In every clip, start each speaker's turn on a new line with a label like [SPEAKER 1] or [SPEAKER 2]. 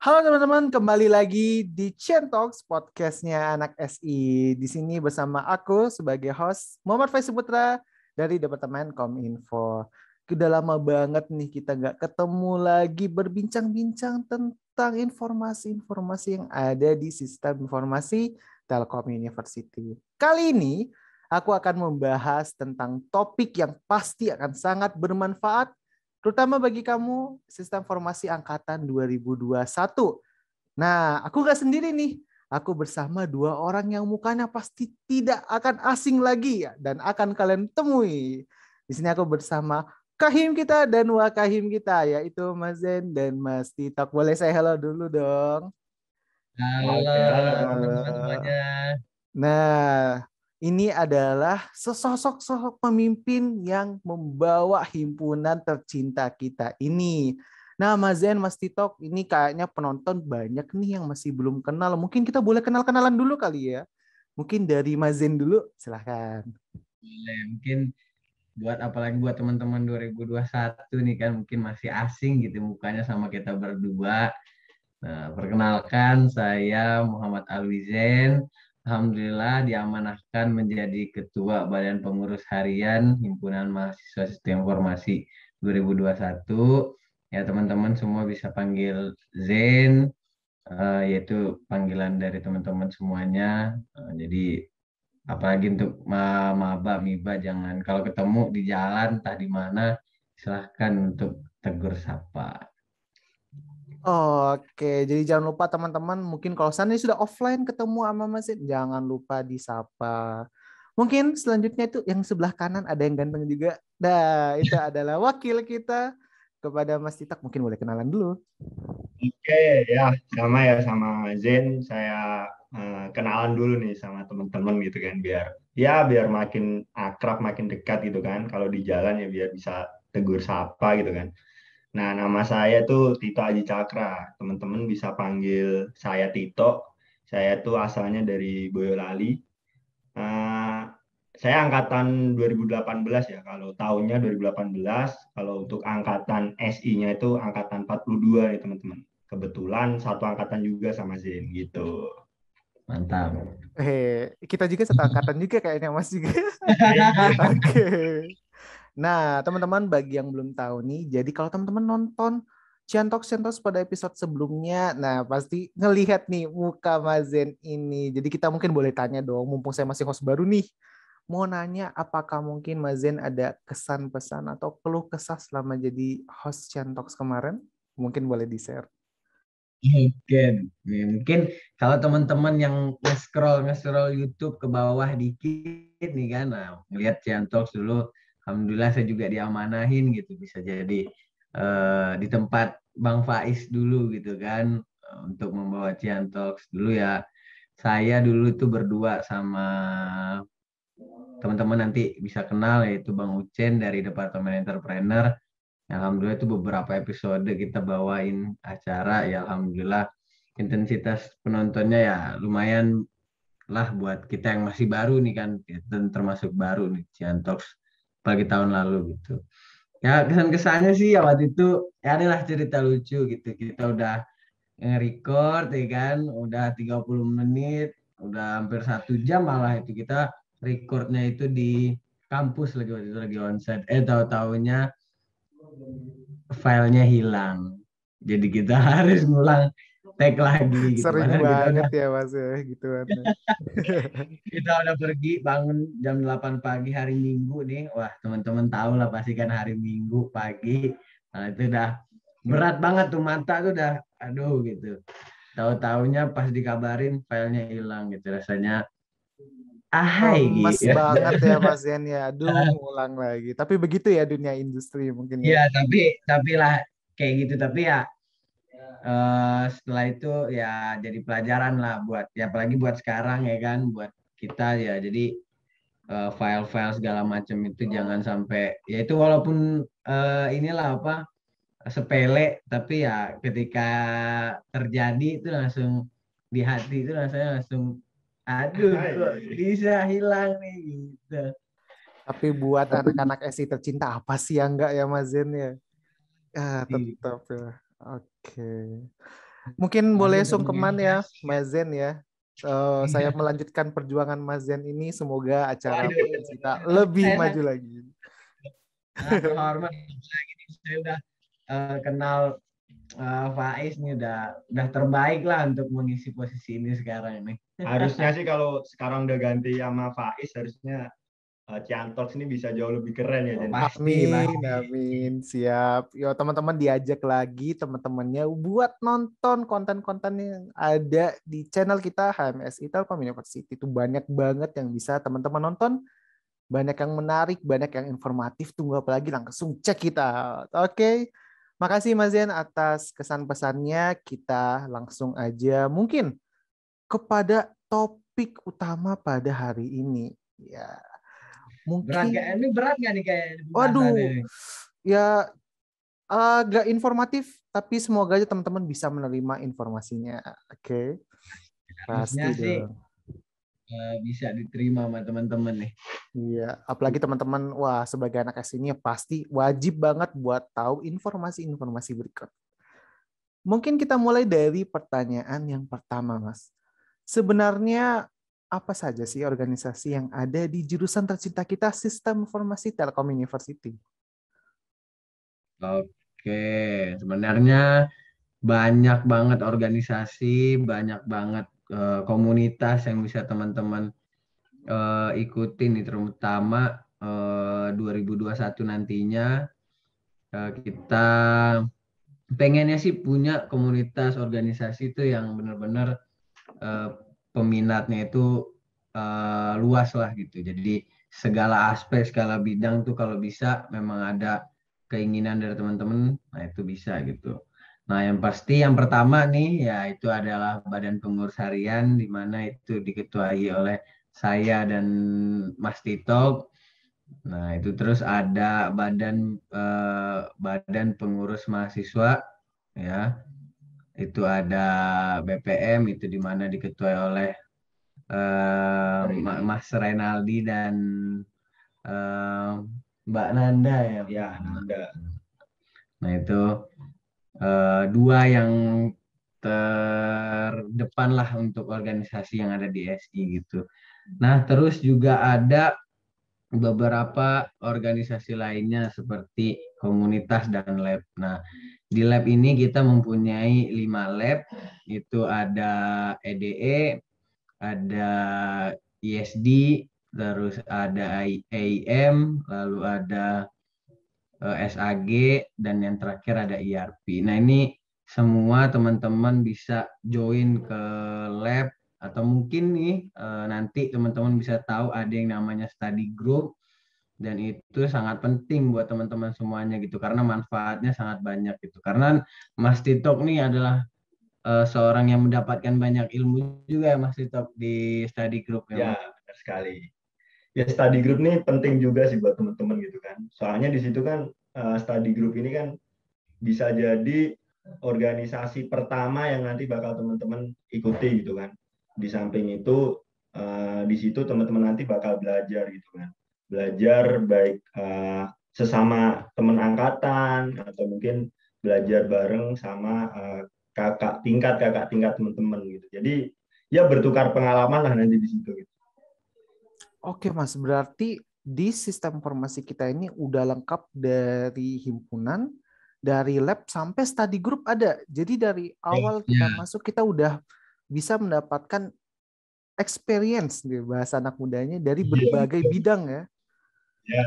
[SPEAKER 1] Halo teman-teman, kembali lagi di Chain Talks, podcastnya anak SI. Di sini bersama aku sebagai host, Muhammad Faiz Putra dari Departemen Kominfo. Udah lama banget nih kita nggak ketemu lagi berbincang-bincang tentang informasi-informasi yang ada di sistem informasi Telkom University. Kali ini aku akan membahas tentang topik yang pasti akan sangat bermanfaat terutama bagi kamu sistem informasi angkatan 2021. Nah, aku nggak sendiri nih. Aku bersama dua orang yang mukanya pasti tidak akan asing lagi ya, dan akan kalian temui. Di sini aku bersama Kahim kita dan Wakahim kita, yaitu Mas Zen dan Mas Titok. Boleh saya hello dulu dong?
[SPEAKER 2] Halo
[SPEAKER 3] Oke, halo.
[SPEAKER 2] teman-teman semuanya.
[SPEAKER 1] Nah, ini adalah sosok pemimpin yang membawa himpunan tercinta kita ini. Nah, Mas Zen, Mas Titok, ini kayaknya penonton banyak nih yang masih belum kenal. Mungkin kita boleh kenal-kenalan dulu kali ya. Mungkin dari Mas Zen dulu, silahkan.
[SPEAKER 2] Mungkin apalagi buat teman-teman 2021 nih kan mungkin masih asing gitu mukanya sama kita berdua. Nah, perkenalkan saya Muhammad Alwizen. Alhamdulillah diamanahkan menjadi Ketua Badan Pengurus Harian Himpunan Mahasiswa Sistem Informasi 2021. Ya teman-teman semua bisa panggil Zen, yaitu panggilan dari teman-teman semuanya. Jadi apalagi untuk maba miba jangan kalau ketemu di jalan entah di mana silahkan untuk tegur sapa.
[SPEAKER 1] Oke, jadi jangan lupa teman-teman, mungkin kalau sana sudah offline ketemu sama Mas Zen, jangan lupa disapa. Mungkin selanjutnya itu yang sebelah kanan ada yang ganteng juga. Nah, itu adalah wakil kita kepada Mas Titak. Mungkin boleh kenalan dulu.
[SPEAKER 3] Oke, ya sama Zen. Saya kenalan dulu nih sama teman-teman gitu kan, biar makin akrab, makin dekat gitu kan. Kalau di jalan ya biar bisa tegur sapa gitu kan. Nah, nama saya tuh Tito Aji Cakra. Teman-teman bisa panggil saya Tito. Saya tuh asalnya dari Boyolali. Eh, saya angkatan 2018 ya, kalau tahunnya 2018, kalau untuk angkatan SI-nya itu angkatan 42 nih teman-teman. Kebetulan satu angkatan juga sama Zen gitu.
[SPEAKER 2] Mantap.
[SPEAKER 1] Kita juga satu angkatan juga kayaknya Mas juga. Oke. Nah, teman-teman bagi yang belum tahu nih, jadi kalau teman-teman nonton Ciantox pada episode sebelumnya, nah pasti ngelihat nih muka Mazen ini. Jadi kita mungkin boleh tanya dong, mumpung saya masih host baru nih. Mau nanya apakah mungkin Mazen ada kesan pesan atau keluh kesah selama jadi host Ciantox kemarin? Mungkin boleh di-share.
[SPEAKER 2] Mungkin, mungkin kalau teman-teman yang nge-scroll YouTube ke bawah dikit nih kan, nah, ngelihat Ciantox dulu, alhamdulillah saya juga diamanahin gitu, bisa jadi di tempat Bang Faiz dulu gitu kan, untuk membawa Ciantox dulu ya. Saya dulu tuh berdua sama teman-teman nanti bisa kenal yaitu Bang Ucen dari Departemen Entrepreneur. Alhamdulillah itu beberapa episode kita bawain acara ya alhamdulillah intensitas penontonnya ya lumayan lah buat kita yang masih baru nih kan dan termasuk baru nih Ciantox pagi tahun lalu gitu. Ya kesan-kesannya sih ya waktu itu ya adalah cerita lucu gitu. Kita udah nge-record ya kan udah 30 menit udah hampir 1 jam malah itu kita recordnya itu di kampus lagi waktu itu lagi onsite tahu-taunya filenya hilang. Jadi kita harus ngulang tag lagi gitu.
[SPEAKER 1] Sering
[SPEAKER 2] Padahal
[SPEAKER 1] banget ya Mas ya, gitu kan.
[SPEAKER 2] kita udah pergi bangun jam 8 pagi hari Minggu nih. Wah, teman-teman tahu lah pasti kan hari Minggu pagi. Nah, itu udah berat banget tuh mata tuh udah aduh gitu. Tahu-taunya pas dikabarin filenya hilang gitu. Rasanya ahai
[SPEAKER 1] Lemes
[SPEAKER 2] gitu.
[SPEAKER 1] banget ya Mas Yen ya. Aduh, ngulang lagi. Tapi begitu ya dunia industri mungkin ya.
[SPEAKER 2] Iya, tapi lah kayak gitu. Tapi ya setelah itu ya jadi pelajaran lah buat ya apalagi buat sekarang ya kan buat kita ya jadi file-file segala macam itu jangan sampai ya itu walaupun inilah apa sepele tapi ya ketika terjadi itu langsung di hati itu rasanya langsung aduh kok bisa hilang nih gitu.
[SPEAKER 1] Tapi buat anak-anak SI tercinta apa sih yang enggak ya Mas Zen ya? Ah, tetap ya. Oke. Mungkin boleh
[SPEAKER 2] Masih
[SPEAKER 1] sungkeman ya,
[SPEAKER 2] teringat.
[SPEAKER 1] Mas Zen ya. Saya melanjutkan perjuangan Mas Zen ini. Semoga acara
[SPEAKER 2] Waduh,
[SPEAKER 1] podcast kita lebih
[SPEAKER 2] saya
[SPEAKER 1] maju
[SPEAKER 2] sangat
[SPEAKER 1] lagi.
[SPEAKER 2] terhormat. Saya udah kenal Faiz nih udah terbaik lah untuk mengisi posisi ini sekarang ini.
[SPEAKER 3] Harusnya sih kalau sekarang udah ganti sama Faiz, harusnya Ciantox ini bisa jauh lebih keren ya, Jen.
[SPEAKER 2] Pasti,
[SPEAKER 1] Amin,
[SPEAKER 2] pasti.
[SPEAKER 1] amin. Siap. Yo, teman-teman diajak lagi teman-temannya buat nonton konten-konten yang ada di channel kita HMSI Telkom University. Itu banyak banget yang bisa teman-teman nonton. Banyak yang menarik, banyak yang informatif. Tunggu apa lagi, langsung cek kita. Oke. Makasih Mas Zen atas kesan pesannya. Kita langsung aja mungkin kepada topik utama pada hari ini. Ya,
[SPEAKER 2] Berat
[SPEAKER 1] mungkin
[SPEAKER 2] gak? Ini berat nggak nih kayak pembahasan
[SPEAKER 1] waduh,
[SPEAKER 2] ini?
[SPEAKER 1] ya agak informatif, tapi semoga aja teman-teman bisa menerima informasinya. Oke,
[SPEAKER 2] Harusnya
[SPEAKER 1] pasti
[SPEAKER 2] sih
[SPEAKER 1] dong.
[SPEAKER 2] bisa diterima sama teman-teman nih.
[SPEAKER 1] Iya, apalagi teman-teman, wah sebagai anak S ini pasti wajib banget buat tahu informasi-informasi berikut. Mungkin kita mulai dari pertanyaan yang pertama, Mas. Sebenarnya apa saja sih organisasi yang ada di jurusan tercinta kita, Sistem Informasi Telkom University?
[SPEAKER 2] Oke, sebenarnya banyak banget organisasi, banyak banget komunitas yang bisa teman-teman ikutin nih, terutama 2021 nantinya kita pengennya sih punya komunitas organisasi itu yang benar-benar eh, peminatnya itu luas lah gitu. Jadi segala aspek, segala bidang tuh kalau bisa memang ada keinginan dari teman-teman, nah itu bisa gitu. Nah yang pasti yang pertama nih ya itu adalah Badan Pengurus Harian di mana itu diketuai oleh saya dan Mas Tito. Nah itu terus ada Badan Pengurus Mahasiswa ya. Itu ada BPM itu di mana diketuai oleh Mas Renaldi dan eh, Mbak Nanda ya.
[SPEAKER 3] Ya, Nanda.
[SPEAKER 2] Nah itu dua yang terdepan lah untuk organisasi yang ada di SI gitu. Nah terus juga ada beberapa organisasi lainnya seperti komunitas dan lab. Nah di lab ini kita mempunyai 5 lab, itu ada EDE, ada ISD, terus ada AIM, lalu ada SAG, dan yang terakhir ada ERP. Nah, ini semua teman-teman bisa join ke lab atau mungkin nih nanti teman-teman bisa tahu ada yang namanya study group dan itu sangat penting buat teman-teman semuanya gitu karena manfaatnya sangat banyak gitu. Karena Mas Titok nih adalah seorang yang mendapatkan banyak ilmu juga ya Mas Titok di study group ya
[SPEAKER 3] Ya,
[SPEAKER 2] Mas.
[SPEAKER 3] benar sekali. Ya, study group ini penting juga sih buat teman-teman gitu kan. Soalnya di situ kan study group ini kan bisa jadi organisasi pertama yang nanti bakal teman-teman ikuti gitu kan. Di samping itu di situ teman-teman nanti bakal belajar gitu kan. Belajar baik sesama teman angkatan atau mungkin belajar bareng sama kakak tingkat teman-teman gitu. Jadi ya bertukar pengalaman lah nanti di situ gitu.
[SPEAKER 1] Oke Mas, berarti di sistem informasi kita ini udah lengkap dari himpunan, dari lab sampai study group ada. Jadi dari awal kita
[SPEAKER 2] Ya,
[SPEAKER 1] masuk kita udah bisa mendapatkan experience nih bahasa anak mudanya dari
[SPEAKER 3] Iya,
[SPEAKER 1] berbagai bidang ya.
[SPEAKER 3] ya.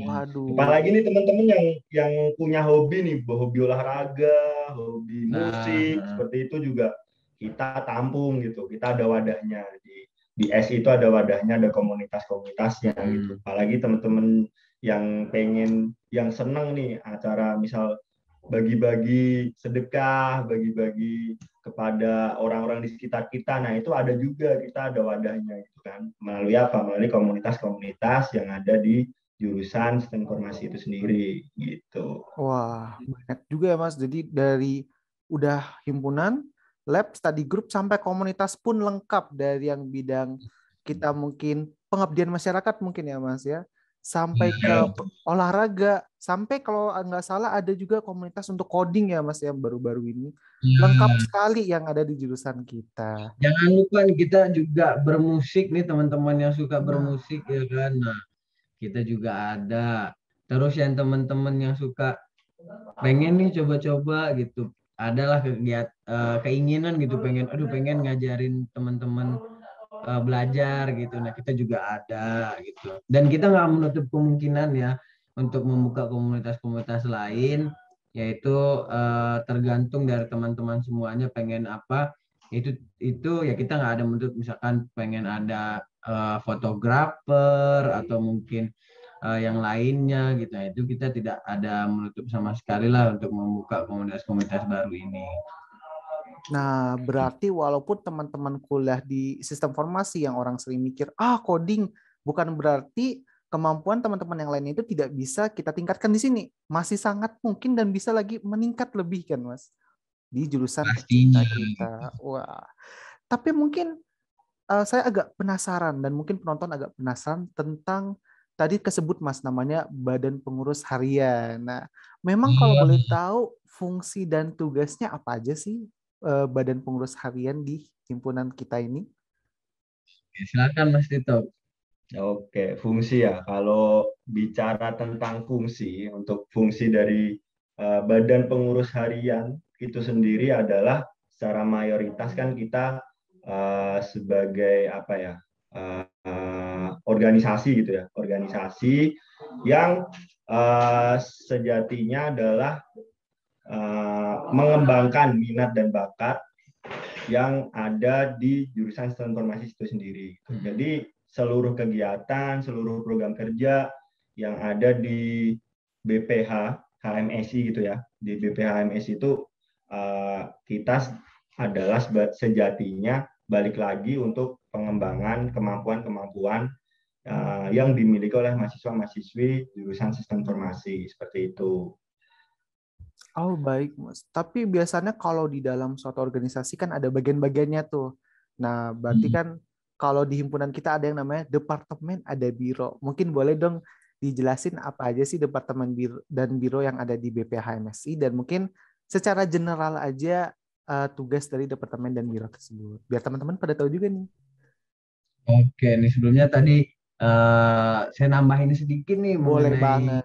[SPEAKER 1] Waduh.
[SPEAKER 3] Apalagi nih teman-teman yang punya hobi nih, hobi olahraga, hobi
[SPEAKER 2] nah,
[SPEAKER 3] musik, seperti itu juga kita tampung gitu. Kita ada wadahnya di S itu ada wadahnya, ada komunitas-komunitasnya gitu.
[SPEAKER 2] hmm,
[SPEAKER 3] Apalagi teman-teman yang pengen, yang seneng nih acara misal bagi-bagi sedekah, bagi-bagi kepada orang-orang di sekitar kita. Nah, itu ada juga, kita ada wadahnya gitu kan. Melalui apa? Melalui komunitas-komunitas yang ada di jurusan sistem informasi itu sendiri gitu.
[SPEAKER 1] Wah, banyak juga ya Mas. Jadi dari udah himpunan, lab, study group sampai komunitas pun lengkap dari yang bidang kita mungkin pengabdian masyarakat mungkin ya Mas ya. sampai ke olahraga, sampai kalau nggak salah ada juga komunitas untuk coding ya Mas yang baru-baru ini. Lengkap sekali yang ada di jurusan kita.
[SPEAKER 2] Jangan lupa nih, kita juga bermusik nih, teman-teman yang suka bermusik ya kan. Nah, kita juga ada. Terus yang teman-teman yang suka pengen nih coba-coba gitu, adalah keinginan gitu, pengen ngajarin teman-teman belajar gitu. Nah, kita juga ada gitu. Dan kita nggak menutup kemungkinan ya untuk membuka komunitas-komunitas lain, yaitu tergantung dari teman-teman semuanya pengen apa. Itu ya kita nggak ada menutup, misalkan pengen ada fotografer atau mungkin yang lainnya gitu. Nah, itu kita tidak ada menutup sama sekali lah untuk membuka komunitas-komunitas baru ini.
[SPEAKER 1] Nah, berarti walaupun teman-teman kuliah di sistem informasi yang orang sering mikir, coding, bukan berarti kemampuan teman-teman yang lain itu tidak bisa kita tingkatkan di sini. Masih sangat mungkin dan bisa lagi meningkat lebih kan, Mas? Di jurusan tercinta kita. Wah. Tapi mungkin saya agak penasaran dan mungkin penonton agak penasaran tentang tadi kesebut Mas namanya Badan Pengurus Harian. Nah, memang kalau boleh tahu fungsi dan tugasnya apa aja sih Badan Pengurus Harian di himpunan kita ini?
[SPEAKER 2] Silakan Mas Tito.
[SPEAKER 3] Oke, fungsi ya. Kalau bicara tentang fungsi, untuk fungsi dari Badan Pengurus Harian itu sendiri adalah secara mayoritas kan kita sebagai apa ya, organisasi gitu ya, organisasi yang sejatinya adalah mengembangkan minat dan bakat yang ada di jurusan sistem informasi itu sendiri. Jadi seluruh kegiatan, seluruh program kerja yang ada di BPH HMSI gitu ya, di BPH HMSI itu kita adalah sejatinya balik lagi untuk pengembangan kemampuan-kemampuan yang dimiliki oleh mahasiswa-mahasiswi jurusan sistem informasi seperti itu.
[SPEAKER 1] Oh baik Mas. Tapi biasanya kalau di dalam suatu organisasi kan ada bagian-bagiannya tuh. Nah berarti kan kalau di himpunan kita ada yang namanya departemen, ada biro. Mungkin boleh dong dijelasin apa aja sih departemen dan biro yang ada di BPH MSI dan mungkin secara general aja tugas dari departemen dan biro tersebut. Biar teman-teman pada tahu juga nih.
[SPEAKER 2] Oke, nih sebelumnya tadi saya nambahin sedikit nih
[SPEAKER 1] Boleh
[SPEAKER 2] mengenai
[SPEAKER 1] banget.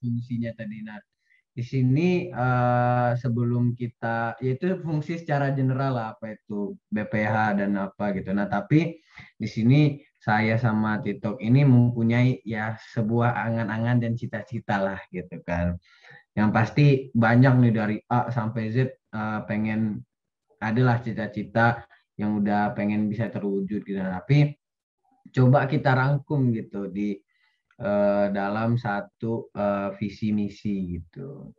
[SPEAKER 2] fungsinya tadi. Nah, di sini sebelum kita, yaitu fungsi secara general lah, apa itu BPH dan apa gitu. Nah, tapi di sini saya sama Tito ini mempunyai ya sebuah angan-angan dan cita-cita lah gitu kan. Yang pasti banyak nih dari A sampai Z pengen adalah cita-cita yang udah pengen bisa terwujud gitu. Tapi coba kita rangkum gitu di dalam satu visi misi gitu.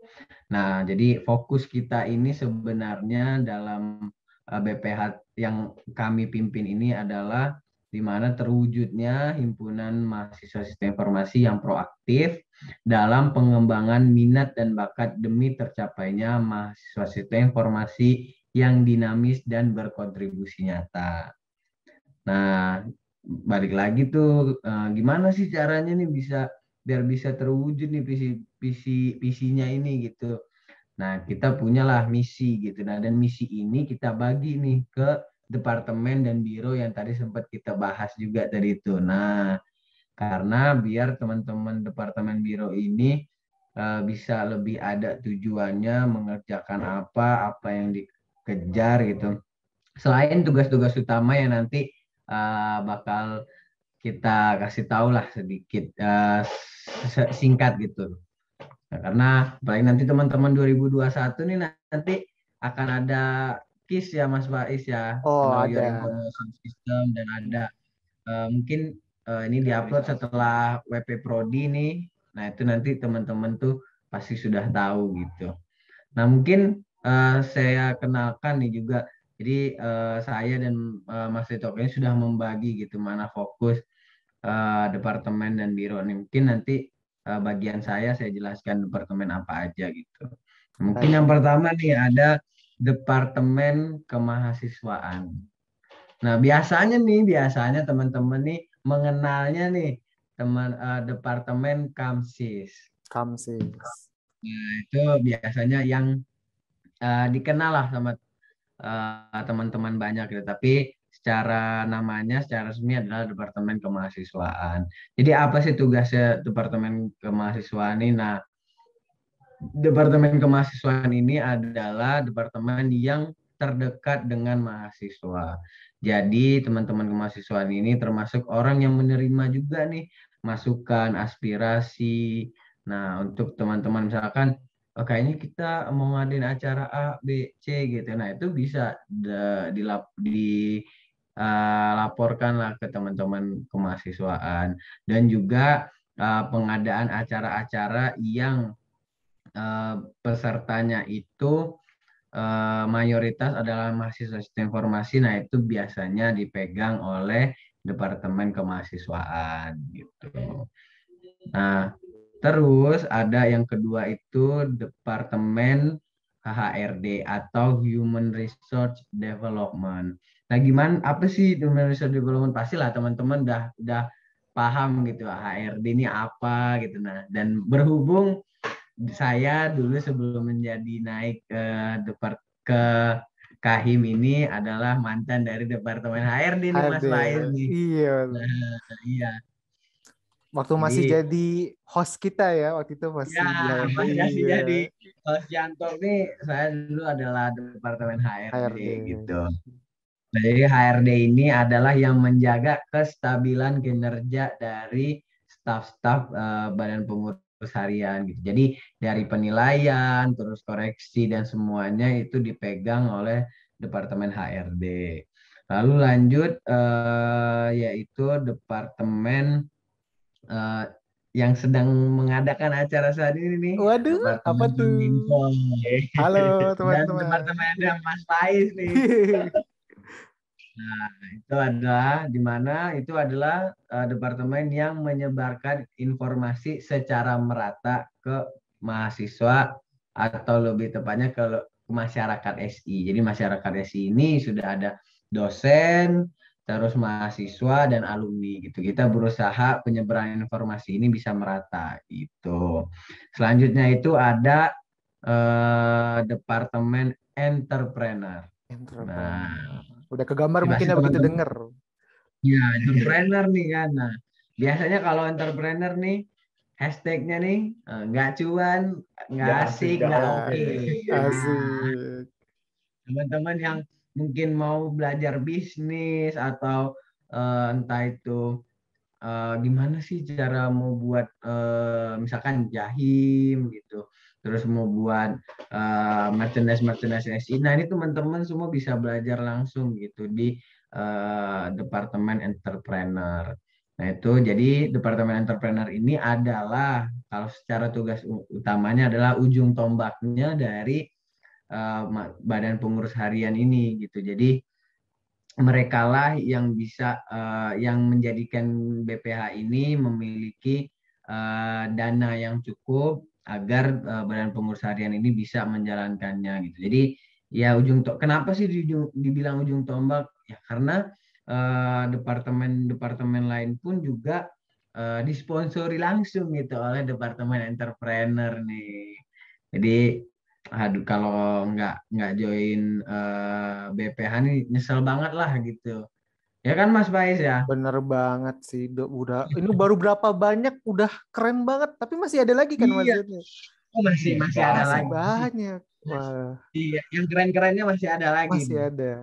[SPEAKER 2] Nah, jadi fokus kita ini sebenarnya dalam BPH yang kami pimpin ini adalah di mana terwujudnya himpunan mahasiswa sistem informasi yang proaktif dalam pengembangan minat dan bakat demi tercapainya mahasiswa sistem informasi yang dinamis dan berkontribusi nyata. Nah, balik lagi tuh gimana sih caranya nih biar bisa terwujud nih visinya ini gitu. Nah, kita punyalah misi gitu. Nah, dan misi ini kita bagi nih ke departemen dan biro yang tadi sempat kita bahas juga tadi itu. Nah, karena biar teman-teman departemen biro ini bisa lebih ada tujuannya mengerjakan apa yang dikejar gitu. Selain tugas-tugas utama yang nanti bakal kita kasih tahu lah sedikit singkat gitu. Nah, karena paling nanti teman-teman 2021 nih nanti akan ada KIS ya Mas Faiz ya,
[SPEAKER 1] Oh
[SPEAKER 2] Know Your
[SPEAKER 1] ada.
[SPEAKER 2] Information System, dan ada mungkin ini diupload setelah WP Prodi nih. Nah, itu nanti teman-teman tuh pasti sudah tahu gitu. Nah, mungkin saya kenalkan nih juga. Jadi saya dan Mas Tito ini sudah membagi gitu mana fokus departemen dan biro nih. Mungkin nanti bagian saya jelaskan departemen apa aja gitu. Mungkin yang pertama nih ada departemen kemahasiswaan. Nah, biasanya teman-teman nih mengenalnya nih Departemen Kamsis.
[SPEAKER 1] Kamsis.
[SPEAKER 2] Nah, itu biasanya yang dikenal lah sama teman-teman banyak gitu. Tapi secara namanya, secara resmi adalah Departemen Kemahasiswaan. Jadi apa sih tugasnya Departemen Kemahasiswaan ini? Nah, Departemen Kemahasiswaan ini adalah departemen yang terdekat dengan mahasiswa. Jadi teman-teman kemahasiswaan ini termasuk orang yang menerima juga nih masukan, aspirasi. Nah, untuk teman-teman misalkan, oh, kayaknya kita mau ngadain acara A, B, C gitu. Nah, itu bisa dilaporkan lah ke teman-teman kemahasiswaan. Dan juga pengadaan acara-acara yang pesertanya itu mayoritas adalah mahasiswa sistem informasi. Nah, itu biasanya dipegang oleh Departemen Kemahasiswaan gitu. Nah, terus ada yang kedua itu Departemen HRD atau Human Resource Development. Nah, gimana apa sih Human Resource Development? Pastilah teman-teman udah paham gitu HRD ini apa gitu. Nah, dan berhubung saya dulu sebelum menjadi naik ke Kahim ini adalah mantan dari Departemen HRD nih Mas
[SPEAKER 1] HRD.
[SPEAKER 2] Faiz nih.
[SPEAKER 1] Iya.
[SPEAKER 2] Nah, iya.
[SPEAKER 1] Waktu masih jadi host kita ya, waktu itu masih
[SPEAKER 2] Ya,
[SPEAKER 1] di HRD.
[SPEAKER 2] masih
[SPEAKER 1] Iya.
[SPEAKER 2] jadi host Janto nih, saya dulu adalah Departemen HRD
[SPEAKER 1] HRD.
[SPEAKER 2] gitu. Nah, jadi HRD ini adalah yang menjaga kestabilan kinerja dari staf-staf Badan Pengurus Harian gitu. Jadi dari penilaian, terus koreksi dan semuanya itu dipegang oleh Departemen HRD. Lalu lanjut yaitu Departemen yang sedang mengadakan acara saat ini nih,
[SPEAKER 1] Waduh, apa
[SPEAKER 2] Departemen
[SPEAKER 1] tuh?
[SPEAKER 2] Kominfo.
[SPEAKER 1] Halo
[SPEAKER 2] Dan
[SPEAKER 1] teman-teman.
[SPEAKER 2] Departemennya Mas Faiz nih. Nah, itu adalah di mana itu adalah departemen yang menyebarkan informasi secara merata ke mahasiswa atau lebih tepatnya ke masyarakat SI. Jadi masyarakat SI ini sudah ada dosen, terus mahasiswa dan alumni gitu. Kita berusaha penyebaran informasi ini bisa merata gitu. Selanjutnya itu ada departemen entrepreneur. Nah,
[SPEAKER 1] Udah kegambar
[SPEAKER 2] ini
[SPEAKER 1] mungkin
[SPEAKER 2] pasti
[SPEAKER 1] ya begitu
[SPEAKER 2] teman-teman.
[SPEAKER 1] denger.
[SPEAKER 2] Ya, entrepreneur nih kan. Nah, biasanya kalau entrepreneur nih, hashtagnya nih, nggak cuan, nggak
[SPEAKER 3] Nggak asik,
[SPEAKER 2] asik,
[SPEAKER 3] nggak
[SPEAKER 2] nggak
[SPEAKER 3] oke.
[SPEAKER 2] oke. Nah,
[SPEAKER 1] Asik.
[SPEAKER 2] teman-teman yang mungkin mau belajar bisnis atau entah itu gimana sih cara mau buat misalkan jahim gitu, terus mau buat merchandise SI. Nah, ini teman-teman semua bisa belajar langsung gitu di Departemen Entrepreneur. Nah, itu jadi Departemen Entrepreneur ini adalah kalau secara tugas utamanya adalah ujung tombaknya dari Badan Pengurus Harian ini gitu. Jadi mereka lah yang bisa yang menjadikan BPH ini memiliki dana yang cukup agar Badan Pengurus Harian ini bisa menjalankannya gitu. Jadi ya kenapa sih dibilang ujung tombak? Ya karena departemen-departemen lain pun juga disponsori langsung gitu oleh Departemen Entrepreneur nih. Jadi aduh kalau nggak join BPH nih nyesel banget lah gitu. Ya kan Mas Faiz ya?
[SPEAKER 1] Bener banget sih. Udah ini baru berapa banyak udah keren banget, tapi masih ada lagi kan
[SPEAKER 2] Iya.
[SPEAKER 1] maksudnya.
[SPEAKER 2] Oh, masih ada
[SPEAKER 1] Masih
[SPEAKER 2] lagi.
[SPEAKER 1] banyak. Wah,
[SPEAKER 2] Iya, yang keren-kerennya masih ada lagi
[SPEAKER 1] masih
[SPEAKER 2] nih.
[SPEAKER 1] ada.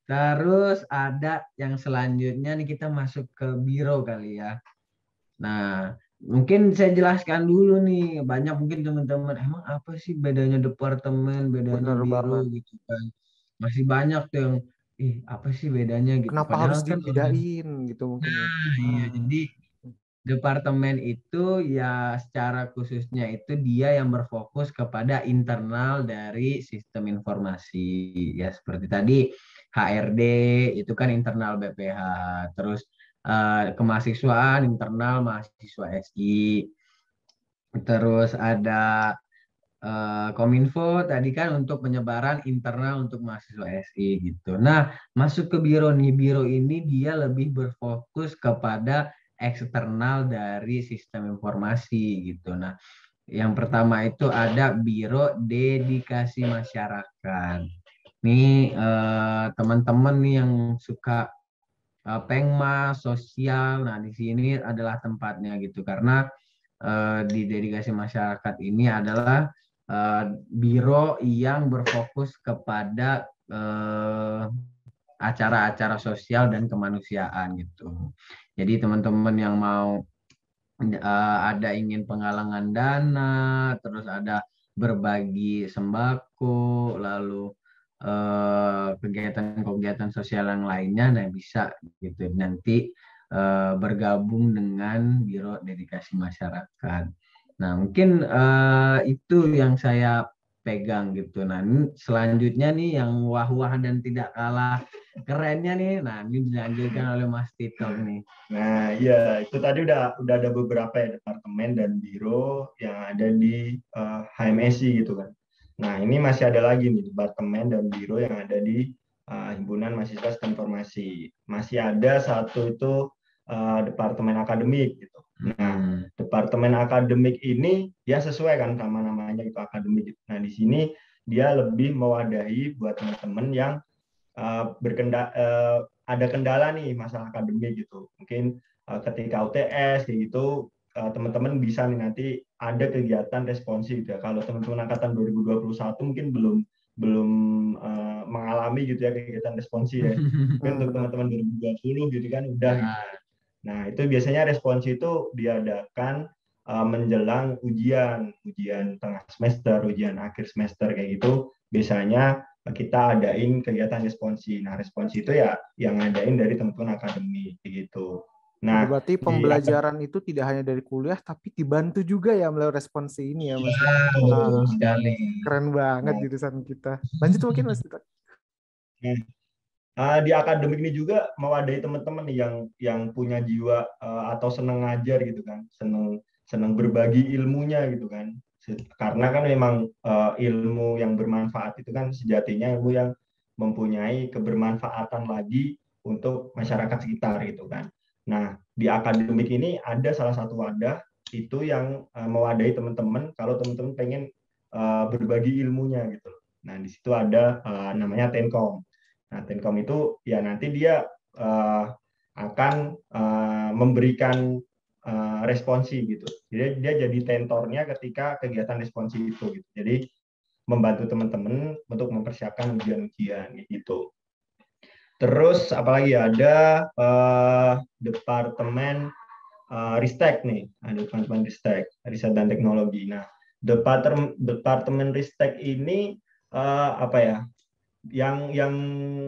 [SPEAKER 2] Terus ada yang selanjutnya nih kita masuk ke biro kali ya. Nah, mungkin saya jelaskan dulu nih. Banyak mungkin teman-teman emang apa sih bedanya departemen, bedanya
[SPEAKER 1] Bener
[SPEAKER 2] biro
[SPEAKER 1] banget.
[SPEAKER 2] gitu kan. Masih banyak tuh yang apa sih bedanya gitu.
[SPEAKER 1] Kenapa harus
[SPEAKER 2] Padahal kan
[SPEAKER 1] dibedain gitu mungkin ya.
[SPEAKER 2] iya, jadi departemen itu ya secara khususnya itu dia yang berfokus kepada internal dari sistem informasi. Ya seperti tadi HRD itu kan internal BPH. Terus kemahasiswaan internal mahasiswa SI. Terus ada Kominfo tadi kan untuk penyebaran internal untuk mahasiswa SI gitu. Nah, masuk ke biro nih. Biro ini dia lebih berfokus kepada eksternal dari sistem informasi gitu. Nah, yang pertama itu ada Biro Dedikasi Masyarakat. Nih teman-teman nih yang suka pengmas sosial, nah di sini adalah tempatnya gitu karena di dedikasi masyarakat ini adalah biro yang berfokus kepada acara-acara sosial dan kemanusiaan gitu. Jadi teman-teman yang mau ada ingin penggalangan dana, terus ada berbagi sembako, lalu kegiatan-kegiatan sosial yang lainnya, nah bisa gitu nanti bergabung dengan Biro Dedikasi Masyarakat. Nah mungkin itu yang saya pegang gitu. Nah ini selanjutnya nih yang wah-wah dan tidak kalah kerennya nih, nah ini dilanjutkan oleh Mas Tito nih.
[SPEAKER 3] Nah, iya itu tadi udah ada beberapa ya departemen dan biro yang ada di HMSI gitu kan. Nah, ini masih ada lagi nih departemen dan biro yang ada di Himpunan Mahasiswa Sistem Informasi. Masih ada satu itu departemen akademik gitu. Nah, departemen akademik ini ya sesuai kan sama namanya itu akademik. Nah, di sini dia lebih mewadahi buat teman-teman yang ada kendala nih masalah akademik gitu. Mungkin ketika UTS kayak gitu teman-teman bisa nih nanti ada kegiatan responsif ya. Kalau teman-teman angkatan 2021 mungkin belum mengalami gitu ya kegiatan responsif ya. Mungkin untuk teman-teman 2020 gitu kan udah gitu. Nah, itu biasanya responsif itu diadakan menjelang ujian tengah semester, ujian akhir semester kayak gitu. Biasanya kita adain kegiatan responsi. Nah, responsi itu ya yang ngadain dari teman-teman akademik gitu. Nah,
[SPEAKER 1] berarti pembelajaran itu tidak hanya dari kuliah, tapi dibantu juga ya melalui responsi ini ya, Mas.
[SPEAKER 2] Betul sekali.
[SPEAKER 1] Keren banget jurusan kita. Lanjut mungkin, Mas.
[SPEAKER 3] Di akademik ini juga mewadahi teman-teman nih yang punya jiwa atau senang ngajar gitu kan, senang berbagi ilmunya gitu kan. Karena kan memang ilmu yang bermanfaat itu kan sejatinya ilmu yang mempunyai kebermanfaatan lagi untuk masyarakat sekitar gitu kan. Nah, di akademik ini ada salah satu wadah itu yang mewadahi teman-teman kalau teman-teman pengen berbagi ilmunya gitu. Nah, di situ ada namanya Tenkom. Nah, Tenkom itu ya nanti dia akan memberikan responsi gitu. Jadi dia jadi tentornya ketika kegiatan responsi itu gitu. Jadi membantu teman-teman untuk mempersiapkan ujian-ujian gitu. Terus apalagi ada departemen Ristek nih, ada departemen Ristek, riset dan teknologi. Nah, departemen Ristek ini apa ya? Yang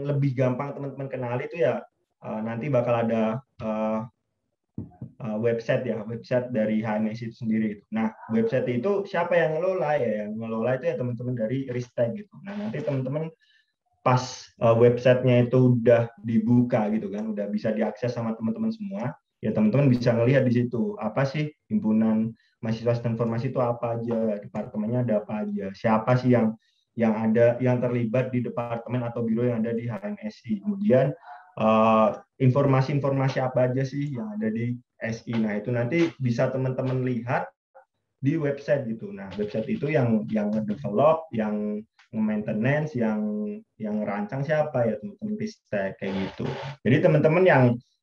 [SPEAKER 3] lebih gampang teman-teman kenali itu ya nanti bakal ada website dari HMS itu sendiri gitu. Nah, website itu siapa yang ngelola ya? Yang ngelola itu ya teman-teman dari Ristek gitu. Nah, nanti teman-teman pas websitenya itu udah dibuka gitu kan, udah bisa diakses sama teman-teman semua, ya teman-teman bisa ngelihat di situ apa sih himpunan mahasiswa sistem informasi itu apa aja, departemennya ada apa aja, siapa sih yang terlibat di departemen atau biro yang ada di HMSI. Kemudian informasi-informasi apa aja sih yang ada di SI. Nah, itu nanti bisa teman-teman lihat di website gitu. Nah, website itu yang develop, yang maintenance, yang rancang siapa ya teman-teman Ristek kayak gitu. Jadi teman-teman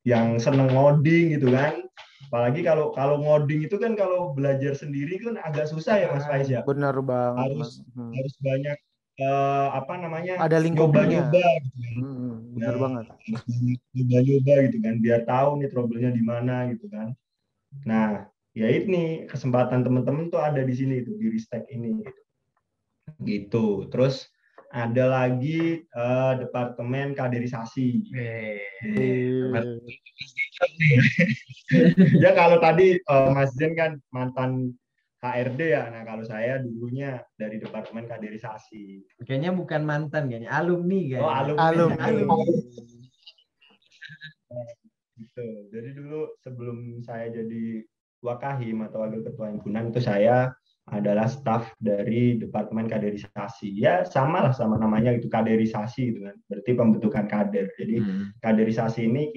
[SPEAKER 3] yang seneng ngoding gitu kan. Apalagi kalau ngoding itu kan kalau belajar sendiri kan agak susah ya Mas Faiz ya.
[SPEAKER 1] Benar banget.
[SPEAKER 3] Harus banyak apa namanya?
[SPEAKER 1] Ada lingkupnya.
[SPEAKER 3] Nyoba-nyoba gitu kan.
[SPEAKER 1] Benar banget.
[SPEAKER 3] Harus nyoba-nyoba gitu kan biar tahu nih trouble-nya di mana gitu kan. Nah, ya ini kesempatan teman-teman tuh ada di sini itu di Ristek ini gitu. Terus ada lagi departemen kaderisasi. Ya kalau tadi Mas Zen kan mantan HRD ya. Nah, kalau saya dulunya dari departemen kaderisasi.
[SPEAKER 2] Kayaknya bukan mantan, kayaknya alumni kayaknya.
[SPEAKER 3] Oh, alumni. Gitu. Jadi dulu sebelum saya jadi Wakahim atau Wakil Ketua Himpunan itu saya adalah staf dari Departemen Kaderisasi. Ya sama lah sama namanya itu kaderisasi gitu kan. Berarti pembentukan kader. Jadi kaderisasi ini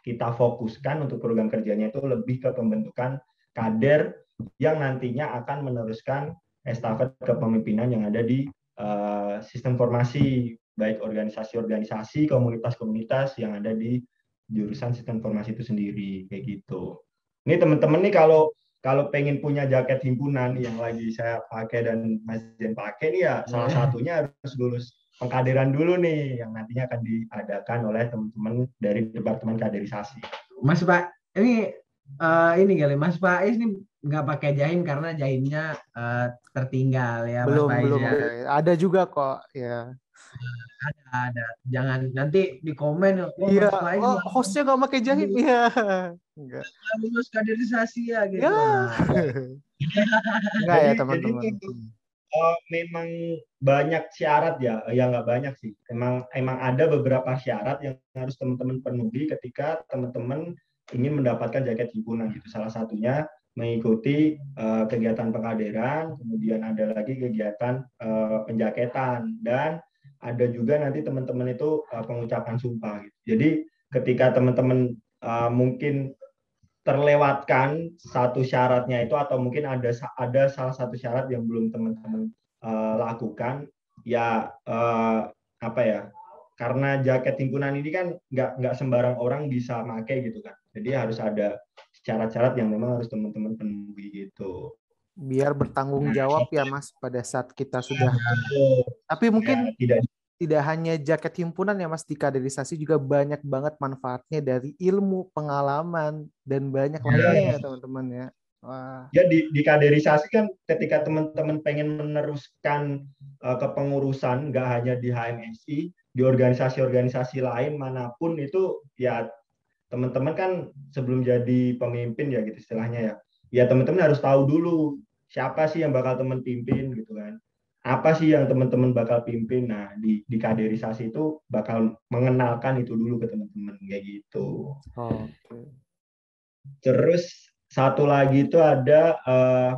[SPEAKER 3] kita fokuskan untuk program kerjanya itu lebih ke pembentukan kader yang nantinya akan meneruskan estafet kepemimpinan yang ada di sistem formasi, baik organisasi-organisasi, komunitas-komunitas yang ada di jurusan sistem informasi itu sendiri, kayak gitu. Ini teman-teman nih kalau pengen punya jaket himpunan yang lagi saya pakai dan Mas Jen pakai nih ya, salah satunya harus lulus pengkaderan dulu nih, yang nantinya akan diadakan oleh teman-teman dari Departemen Kaderisasi.
[SPEAKER 2] Mas Pak, ini kali Mas Faiz nih nggak pakai jahin karena jahinnya tertinggal ya Mas Faiz
[SPEAKER 1] Belum
[SPEAKER 2] ya.
[SPEAKER 1] ada juga kok ya.
[SPEAKER 2] Ada. Jangan nanti di komen,
[SPEAKER 1] Iya,
[SPEAKER 2] Mas Faiz
[SPEAKER 1] hostnya nggak pakai jahit ya. Enggak.
[SPEAKER 2] lulus kaderisasi ya gitu.
[SPEAKER 1] Ya. Enggak ya teman-teman.
[SPEAKER 3] Jadi memang banyak syarat ya nggak banyak sih. Emang ada beberapa syarat yang harus teman-teman penuhi ketika teman-teman ingin mendapatkan jaket himpunan gitu. Salah satunya mengikuti kegiatan pengkaderan, kemudian ada lagi kegiatan penjaketan, dan ada juga nanti teman-teman itu pengucapan sumpah gitu. Jadi ketika teman-teman mungkin terlewatkan satu syaratnya itu, atau mungkin ada salah satu syarat yang belum teman-teman lakukan ya, apa ya, karena jaket himpunan ini kan nggak sembarang orang bisa pakai gitu kan, jadi harus ada syarat-syarat yang memang harus teman-teman penuhi gitu,
[SPEAKER 1] biar bertanggung jawab ya Mas pada saat kita sudah. Tapi mungkin
[SPEAKER 3] ya,
[SPEAKER 1] tidak hanya jaket himpunan ya Mas, di kaderisasi juga banyak banget manfaatnya dari ilmu, pengalaman, dan banyak lainnya ya teman-teman ya. Wah.
[SPEAKER 3] Ya di kaderisasi kan ketika teman-teman pengen meneruskan kepengurusan, nggak hanya di HMSI, di organisasi-organisasi lain manapun itu ya, teman-teman kan sebelum jadi pemimpin ya gitu istilahnya ya teman-teman harus tahu dulu siapa sih yang bakal teman pimpin gitu kan, apa sih yang teman-teman bakal pimpin. Nah di kaderisasi itu bakal mengenalkan itu dulu ke teman-teman kayak gitu.
[SPEAKER 1] Oke.
[SPEAKER 3] Terus satu lagi itu ada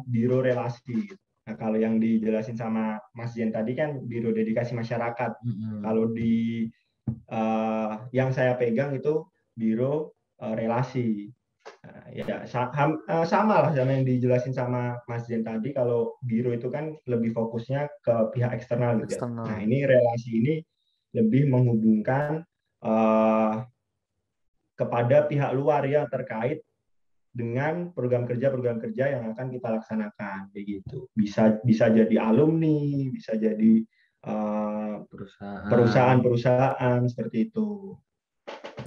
[SPEAKER 3] biro relasi. Nah kalau yang dijelasin sama Mas Jen tadi kan biro dedikasi masyarakat. Kalau di yang saya pegang itu biro relasi. Nah, ya sama lah sama yang dijelasin sama Mas Jen tadi. Kalau biro itu kan lebih fokusnya ke pihak eksternal gitu ya. Nah ini relasi ini lebih menghubungkan kepada pihak luar yang terkait dengan program kerja yang akan kita laksanakan, begitu. Bisa jadi alumni, bisa jadi perusahaan seperti itu.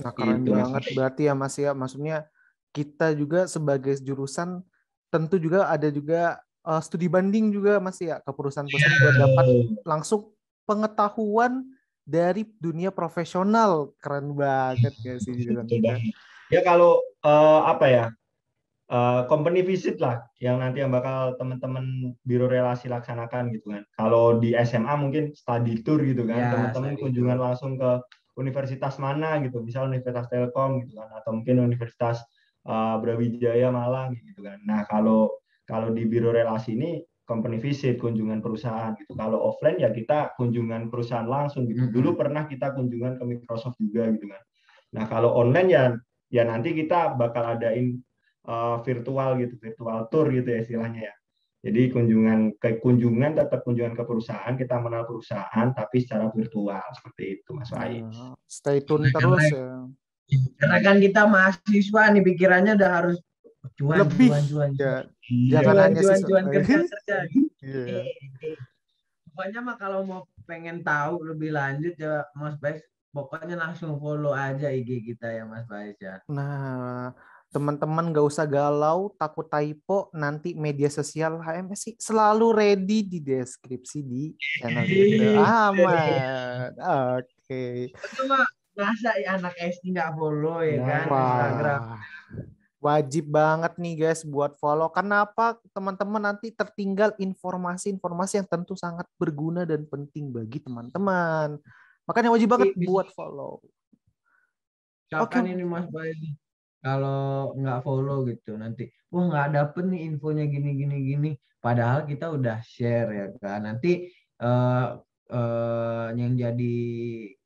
[SPEAKER 1] Nah, keren
[SPEAKER 3] itu,
[SPEAKER 1] banget berarti ya Mas ya. Maksudnya kita juga sebagai jurusan tentu juga ada juga studi banding juga Mas ya ke perusahaan-perusahaan buat dapat langsung pengetahuan dari dunia profesional. Keren banget ya sih jurusan kita.
[SPEAKER 3] Ya kalau apa ya, company visit lah yang nanti yang bakal teman-teman biro relasi laksanakan gitu kan. Kalau di SMA mungkin study tour gitu kan, ya, teman-teman kunjungan langsung ke universitas mana gitu, misal Universitas Telkom gitu kan, atau mungkin Universitas Brawijaya Malang gitu kan. Nah kalau di biro relasi ini company visit, kunjungan perusahaan gitu. Kalau offline ya kita kunjungan perusahaan langsung gitu. Dulu pernah kita kunjungan ke Microsoft juga gitu kan. Nah kalau online ya nanti kita bakal adain virtual tour gitu ya istilahnya ya. Jadi kunjungan tetap kunjungan ke perusahaan, kita mengenal perusahaan tapi secara virtual seperti itu Mas Faiz.
[SPEAKER 1] Stay tune terus ya.
[SPEAKER 2] Karena kan kita mahasiswa nih pikirannya udah harus cuan.
[SPEAKER 1] Ya. Jangan hanya
[SPEAKER 2] cuan kerja.
[SPEAKER 1] Yeah.
[SPEAKER 2] Pokoknya mah kalau mau pengen tahu lebih lanjut ya Mas Faiz, pokoknya langsung follow aja IG kita ya Mas Faiz ya.
[SPEAKER 1] Nah, teman-teman gak usah galau, takut typo, nanti media sosial HMSI selalu ready di deskripsi di channel kita. Aman. Oke.
[SPEAKER 2] Cuma masa anak SD nggak follow ya kan Instagram.
[SPEAKER 1] Wajib banget nih guys buat follow. Kenapa teman-teman nanti tertinggal informasi-informasi yang tentu sangat berguna dan penting bagi teman-teman. Makanya wajib banget buat follow.
[SPEAKER 2] Oke. Ini Mas Faiz kalau nggak follow gitu nanti nggak dapet nih infonya gini padahal kita udah share ya kan, nanti yang jadi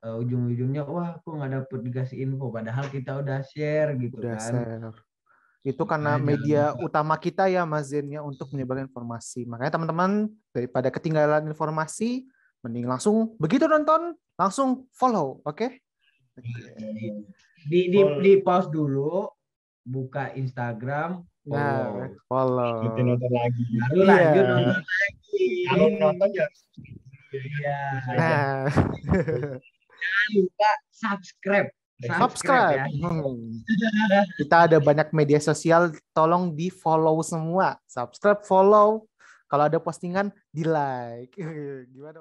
[SPEAKER 2] ujung-ujungnya wah kok nggak dapet dikasih info padahal kita udah share gitu
[SPEAKER 1] Udah
[SPEAKER 2] kan.
[SPEAKER 1] share. Itu karena
[SPEAKER 2] Makanya jangan
[SPEAKER 1] media
[SPEAKER 2] lupa.
[SPEAKER 1] utama kita ya Mas Zen ya untuk menyebarkan informasi. Makanya teman-teman daripada ketinggalan informasi, mending langsung begitu nonton langsung follow, oke? Oke.
[SPEAKER 2] Di pause dulu, buka Instagram,
[SPEAKER 1] Nah,
[SPEAKER 2] follow.
[SPEAKER 3] Nanti
[SPEAKER 1] follow.
[SPEAKER 3] nonton lagi.
[SPEAKER 2] Baru
[SPEAKER 1] Iya.
[SPEAKER 2] lanjut nonton lagi.
[SPEAKER 3] Kalau nonton ya
[SPEAKER 2] Iya.
[SPEAKER 3] saja.
[SPEAKER 1] Nah,
[SPEAKER 2] Jangan lupa subscribe. Subscribe
[SPEAKER 1] subscribe.
[SPEAKER 2] ya.
[SPEAKER 1] Kita ada banyak media sosial, tolong di follow semua. Subscribe, follow. Kalau ada postingan, di like. Gimana?